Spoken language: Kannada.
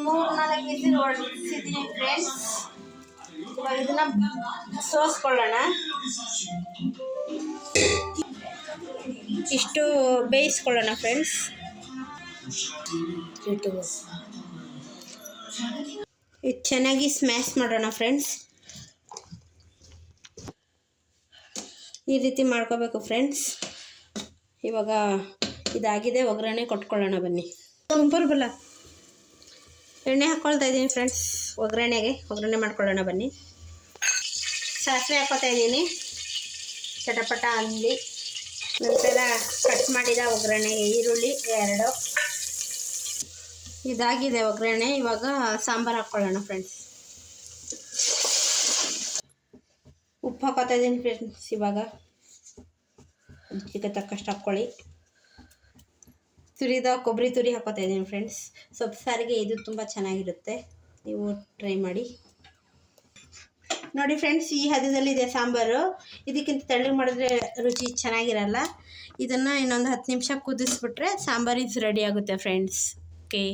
3-4 ವಿಸಿಲ್ ಹೊಡಿಸಿದ್ದೀನಿ ಫ್ರೆಂಡ್ಸ್. ಇವಾಗ ಇದನ್ನ ಸೋಸ್ಕೊಳ್ಳೋಣ. ಇಷ್ಟು ಬೇಯಿಸ್ಕೊಳ್ಳೋಣ ಫ್ರೆಂಡ್ಸ್. ಇದು ಚೆನ್ನಾಗಿ ಸ್ಮ್ಯಾಶ್ ಮಾಡೋಣ ಫ್ರೆಂಡ್ಸ್. ಈ ರೀತಿ ಮಾಡ್ಕೋಬೇಕು ಫ್ರೆಂಡ್ಸ್. ಇವಾಗ ಇದಾಗಿದೆ, ಒಗ್ಗರಣೆ ಕೊಟ್ಕೊಳ್ಳೋಣ ಬನ್ನಿ. ಬಲ್ಲ ಎಣ್ಣೆ ಹಾಕ್ಕೊಳ್ತಾ ಇದ್ದೀನಿ ಫ್ರೆಂಡ್ಸ್. ಒಗ್ಗರಣೆ ಮಾಡ್ಕೊಳ್ಳೋಣ ಬನ್ನಿ. ಸಾಸಿವೆ ಹಾಕ್ಕೊತಾ ಇದ್ದೀನಿ, ಚಟಪಟ ಅಂದಿ. ನಂತರ ಕಟ್ ಮಾಡಿದ ಒಗ್ಗರಣೆಗೆ ಈರುಳ್ಳಿ 2. ಇದಾಗಿದೆ ಒಗ್ಗರಣೆ. ಇವಾಗ ಸಾಂಬಾರು ಹಾಕ್ಕೊಳ್ಳೋಣ ಫ್ರೆಂಡ್ಸ್. ಉಪ್ಪು ಹಾಕೋತಾ ಇದ್ದೀನಿ ಫ್ರೆಂಡ್ಸ್. ಇವಾಗ ರುಚಿಗೆ ತಕ್ಕಷ್ಟು ಹಾಕ್ಕೊಳ್ಳಿ. ತುರಿದ ಕೊಬ್ಬರಿ ತುರಿ ಹಾಕೋತಾ ಇದ್ದೀನಿ ಫ್ರೆಂಡ್ಸ್. ಸೊಪ್ಪು ಸಾರಿಗೆ ಇದು ತುಂಬ ಚೆನ್ನಾಗಿರುತ್ತೆ, ನೀವು ಟ್ರೈ ಮಾಡಿ ನೋಡಿ ಫ್ರೆಂಡ್ಸ್. ಈ ಹದದಲ್ಲಿದೆ ಸಾಂಬಾರು. ಇದಕ್ಕಿಂತ ತೆಳ್ಳಗೆ ಮಾಡಿದ್ರೆ ರುಚಿ ಚೆನ್ನಾಗಿರಲ್ಲ. ಇದನ್ನು ಇನ್ನೊಂದು 10 ನಿಮಿಷ ಕುದಿಸ್ಬಿಟ್ರೆ ಸಾಂಬಾರು ರೆಡಿ ಆಗುತ್ತೆ ಫ್ರೆಂಡ್ಸ್. ಓಕೆ.